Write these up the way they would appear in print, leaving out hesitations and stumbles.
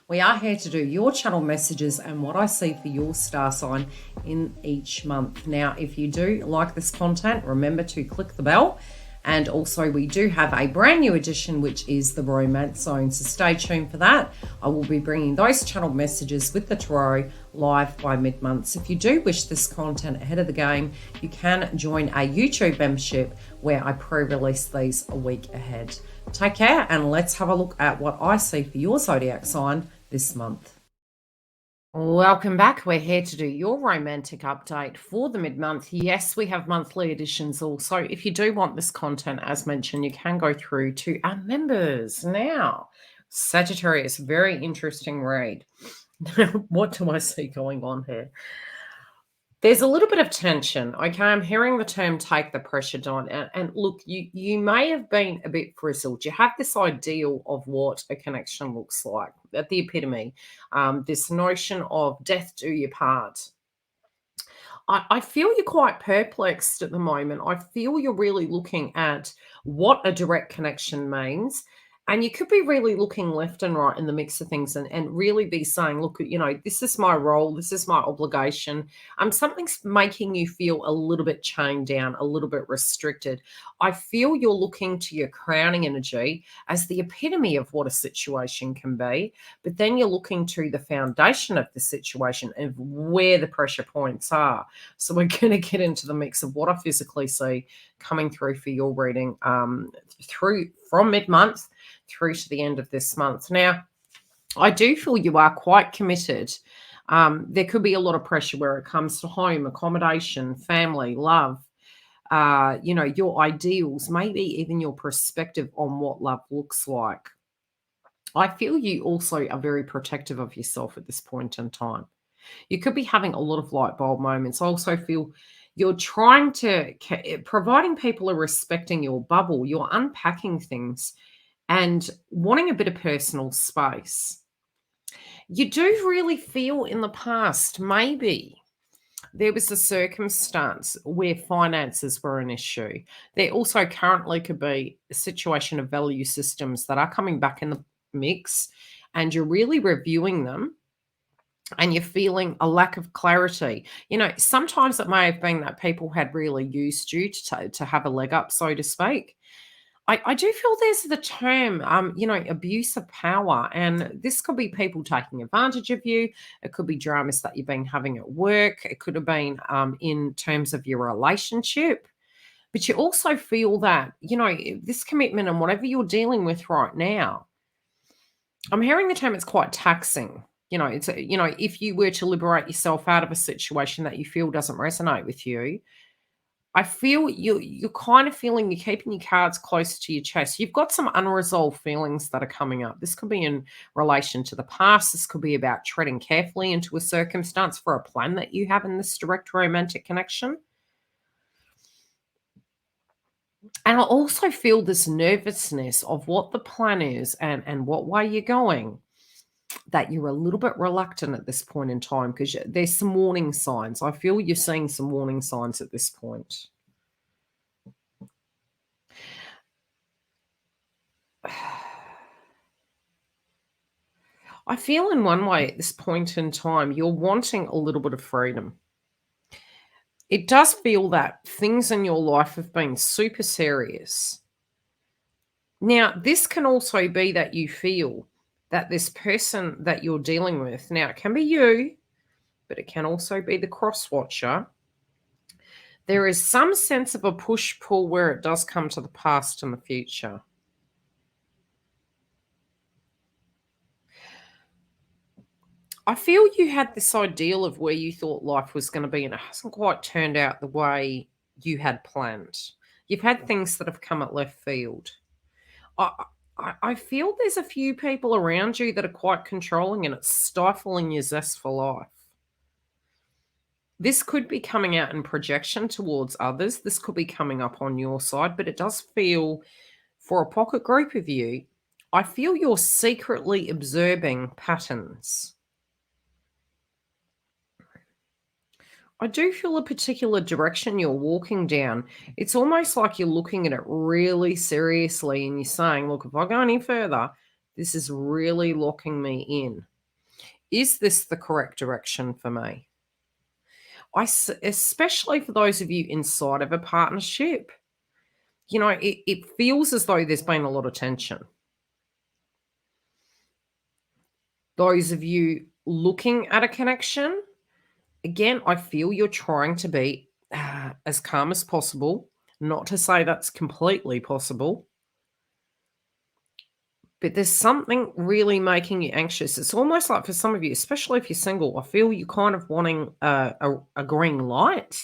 We are here to do your channel messages and what I see for your star sign in each month. Now, if you do like this content, remember to click the bell. And also we do have a brand new edition, which is the Romance Zone. So stay tuned for that. I will be bringing those channel messages with the tarot live by mid-month. So if you do wish this content ahead of the game, you can join a YouTube membership where I pre-release these a week ahead. Take care, and let's have a look at what I see for your zodiac sign this month. Welcome back. We're here to do your romantic update for the mid-month. Yes, we have monthly editions also. If you do want this content, as mentioned, you can go through to our members. Now, Sagittarius, very interesting read. What do I see going on here? There's a little bit of tension. Okay, I'm hearing the term take the pressure down. And look, you may have been a bit frizzled. You have this ideal of what a connection looks like at the epitome. This notion of death do you part. I feel you're quite perplexed at the moment. I feel you're really looking at what a direct connection means. And you could be really looking left and right in the mix of things and really be saying, look, this is my role, this is my obligation. Something's making you feel a little bit chained down, a little bit restricted. I feel you're looking to your crowning energy as the epitome of what a situation can be, but then you're looking to the foundation of the situation and where the pressure points are. So we're going to get into the mix of what I physically see coming through for your reading through from mid-month through to the end of this month. Now, I do feel you are quite committed. There could be a lot of pressure where it comes to home, accommodation, family, love, your ideals, maybe even your perspective on what love looks like. I feel you also are very protective of yourself at this point in time. You could be having a lot of light bulb moments. I also feel you're trying to, providing people are respecting your bubble, you're unpacking things and wanting a bit of personal space. You do really feel in the past, maybe there was a circumstance where finances were an issue. There also currently could be a situation of value systems that are coming back in the mix, and you're really reviewing them and you're feeling a lack of clarity. Sometimes it may have been that people had really used you to have a leg up, so to speak. I do feel there's the term, abuse of power, and this could be people taking advantage of you. It could be dramas that you've been having at work. It could have been in terms of your relationship. But you also feel that, this commitment and whatever you're dealing with right now, I'm hearing the term it's quite taxing. If you were to liberate yourself out of a situation that you feel doesn't resonate with you, I feel you're kind of feeling you're keeping your cards close to your chest. You've got some unresolved feelings that are coming up. This could be in relation to the past. This could be about treading carefully into a circumstance for a plan that you have in this direct romantic connection. And I also feel this nervousness of what the plan is and what way you're going, that you're a little bit reluctant at this point in time because there's some warning signs. I feel you're seeing some warning signs at this point. I feel in one way at this point in time, you're wanting a little bit of freedom. It does feel that things in your life have been super serious. Now, this can also be that you feel that this person that you're dealing with, now it can be you, but it can also be the cross watcher. There is some sense of a push-pull where it does come to the past and the future. I feel you had this ideal of where you thought life was going to be, and it hasn't quite turned out the way you had planned. You've had things that have come at left field. I feel there's a few people around you that are quite controlling, and it's stifling your zest for life. This could be coming out in projection towards others. This could be coming up on your side, but it does feel, for a pocket group of you, I feel you're secretly observing patterns. I do feel a particular direction you're walking down. It's almost like you're looking at it really seriously and you're saying, look, if I go any further, this is really locking me in. Is this the correct direction for me? Especially for those of you inside of a partnership, it feels as though there's been a lot of tension. Those of you looking at a connection, again, I feel you're trying to be as calm as possible. Not to say that's completely possible, but there's something really making you anxious. It's almost like for some of you, especially if you're single, I feel you kind of wanting a green light.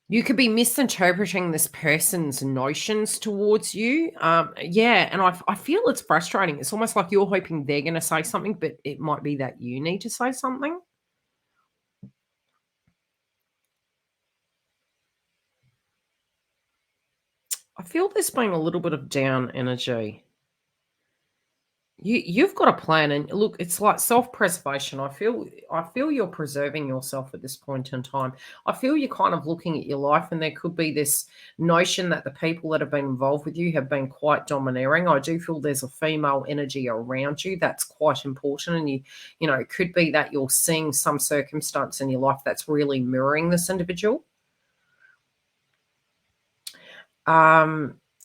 You could be misinterpreting this person's notions towards you. Yeah, and I feel it's frustrating. It's almost like you're hoping they're going to say something, but it might be that you need to say something. I feel there's been a little bit of down energy. You've got a plan, and look, it's like self-preservation. I feel you're preserving yourself at this point in time. I feel you're kind of looking at your life, and there could be this notion that the people that have been involved with you have been quite domineering. I do feel there's a female energy around you that's quite important, and it could be that you're seeing some circumstance in your life that's really mirroring this individual.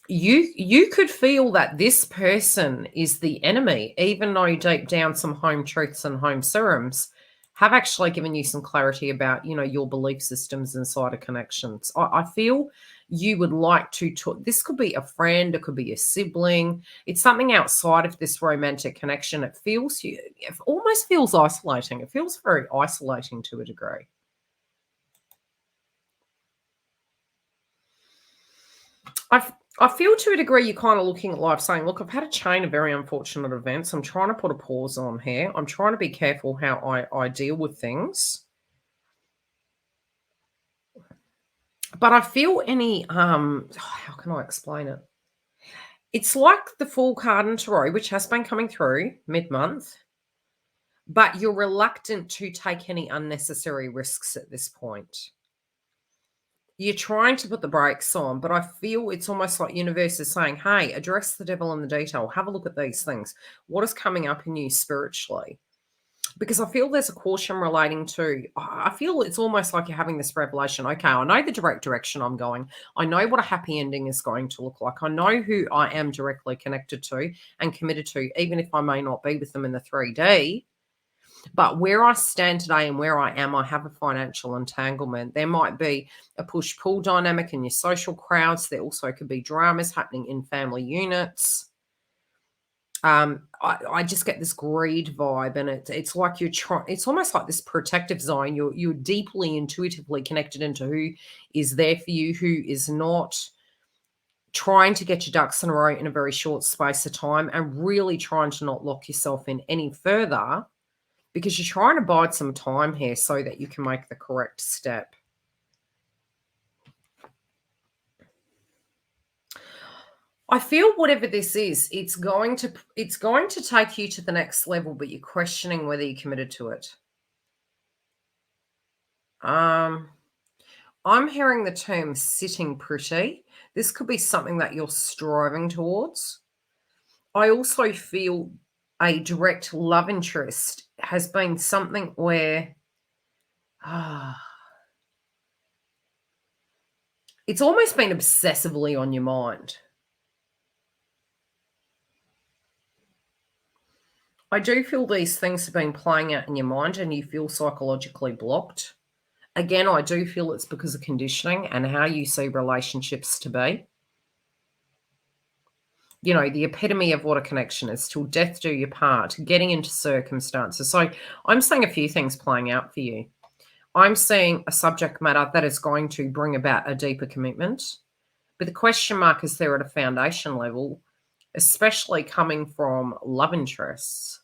You could feel that this person is the enemy, even though deep down some home truths and home serums have actually given you some clarity about, your belief systems inside of connections. I feel you would like to talk. This could be a friend, it could be a sibling. It's something outside of this romantic connection. It almost feels isolating. It feels very isolating to a degree. I feel to a degree you're kind of looking at life saying, look, I've had a chain of very unfortunate events. I'm trying to put a pause on here. I'm trying to be careful how I deal with things. But I feel how can I explain it? It's like the Fool card in Tarot, which has been coming through mid-month, but you're reluctant to take any unnecessary risks at this point. You're trying to put the brakes on, but I feel it's almost like universe is saying, hey, address the devil in the detail. Have a look at these things. What is coming up in you spiritually? Because I feel there's a caution relating to, I feel it's almost like you're having this revelation. Okay, I know the direct direction I'm going. I know what a happy ending is going to look like. I know who I am directly connected to and committed to, even if I may not be with them in the 3D. But where I stand today and where I am, I have a financial entanglement. There might be a push-pull dynamic in your social crowds. There also could be dramas happening in family units. I just get this greed vibe, and it's like it's almost like this protective zone. You're deeply intuitively connected into who is there for you, who is not, trying to get your ducks in a row in a very short space of time, and really trying to not lock yourself in any further, because you're trying to bide some time here so that you can make the correct step. I feel whatever this is, it's going to take you to the next level, but you're questioning whether you're committed to it. I'm hearing the term sitting pretty. This could be something that you're striving towards. I also feel a direct love interest has been something where it's almost been obsessively on your mind. I do feel these things have been playing out in your mind and you feel psychologically blocked. Again, I do feel it's because of conditioning and how you see relationships to be. The epitome of what a connection is, till death do you part, getting into circumstances. So I'm seeing a few things playing out for you. I'm seeing a subject matter that is going to bring about a deeper commitment. But the question mark is there at a foundation level, especially coming from love interests.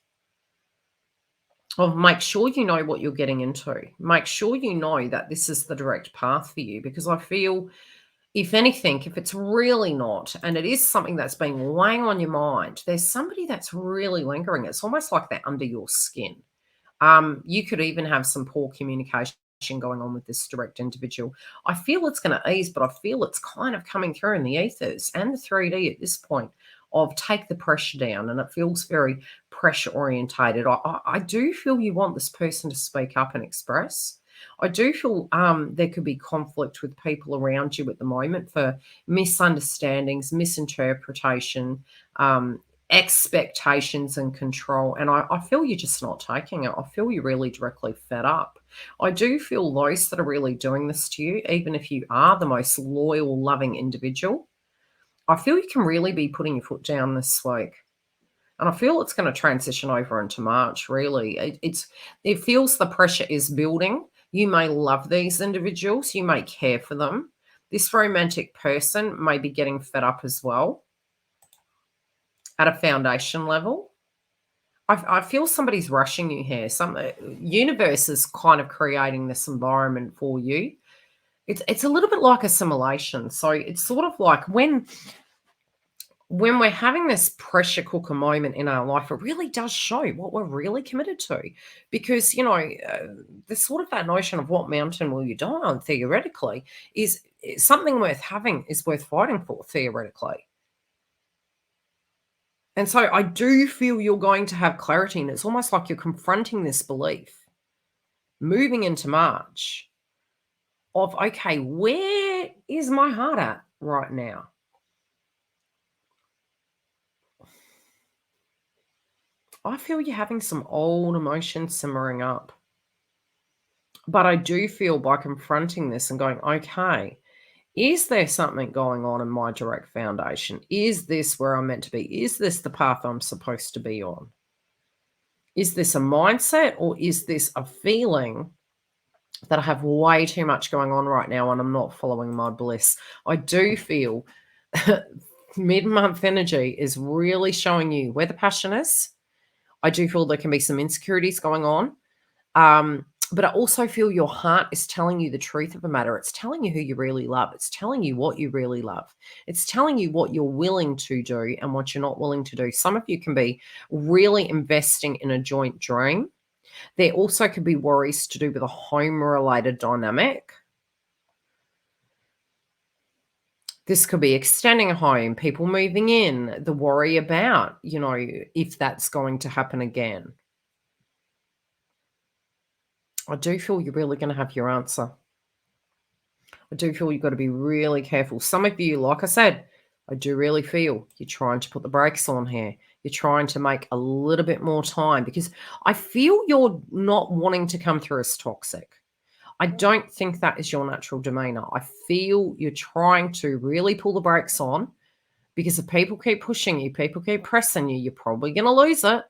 Of make sure you know what you're getting into. Make sure you know that this is the direct path for you, because I feel, if anything, if it's really not, and it is something that's been weighing on your mind, there's somebody that's really lingering. It's almost like they're under your skin. You could even have some poor communication going on with this direct individual. I feel it's going to ease, but I feel it's kind of coming through in the ethers and the 3D at this point of take the pressure down, and it feels very pressure orientated. I do feel you want this person to speak up and express. I do feel there could be conflict with people around you at the moment for misunderstandings, misinterpretation, expectations, and control. And I feel you're just not taking it. I feel you're really directly fed up. I do feel those that are really doing this to you, even if you are the most loyal, loving individual, I feel you can really be putting your foot down this week. And I feel it's going to transition over into March, really. It feels the pressure is building. You may love these individuals, you may care for them. This romantic person may be getting fed up as well at a foundation level. I feel somebody's rushing you here. Some universe is kind of creating this environment for you. It's a little bit like assimilation. So it's sort of like when we're having this pressure cooker moment in our life, it really does show what we're really committed to. Because, there's sort of that notion of what mountain will you die on, theoretically, is something worth having is worth fighting for, theoretically. And so I do feel you're going to have clarity, and it's almost like you're confronting this belief moving into March of, okay, where is my heart at right now? I feel you're having some old emotions simmering up. But I do feel by confronting this and going, okay, is there something going on in my direct foundation? Is this where I'm meant to be? Is this the path I'm supposed to be on? Is this a mindset, or is this a feeling that I have way too much going on right now and I'm not following my bliss? I do feel mid-month energy is really showing you where the passion is. I do feel there can be some insecurities going on. But I also feel your heart is telling you the truth of the matter. It's telling you who you really love. It's telling you what you really love. It's telling you what you're willing to do and what you're not willing to do. Some of you can be really investing in a joint dream. There also could be worries to do with a home-related dynamic. This could be extending a home, people moving in, the worry about, if that's going to happen again. I do feel you're really going to have your answer. I do feel you've got to be really careful. Some of you, like I said, I do really feel you're trying to put the brakes on here. You're trying to make a little bit more time, because I feel you're not wanting to come through as toxic. I don't think that is your natural demeanor. I feel you're trying to really pull the brakes on, because if people keep pushing you, people keep pressing you, you're probably going to lose it.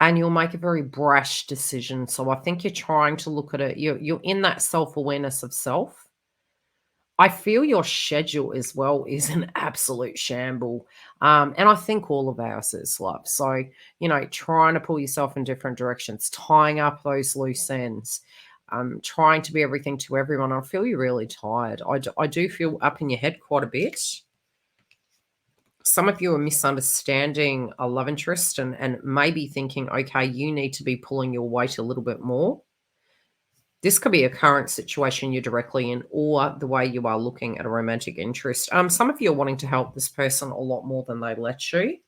And you'll make a very brash decision. So I think you're trying to look at it. You're in that self-awareness of self. I feel your schedule as well is an absolute shamble. And I think all of ours is, love. So, trying to pull yourself in different directions, tying up those loose ends, trying to be everything to everyone. I feel you're really tired. I do feel up in your head quite a bit. Some of you are misunderstanding a love interest and maybe thinking, okay, you need to be pulling your weight a little bit more. This could be a current situation you're directly in, or the way you are looking at a romantic interest. Some of you are wanting to help this person a lot more than they let you.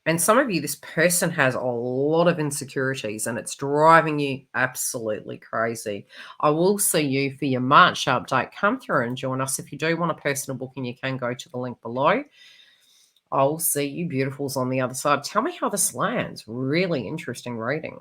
And some of you, this person has a lot of insecurities and it's driving you absolutely crazy. I will see you for your March update. Come through and join us. If you do want a personal booking, you can go to the link below. I'll see you beautifuls on the other side. Tell me how this lands. Really interesting reading.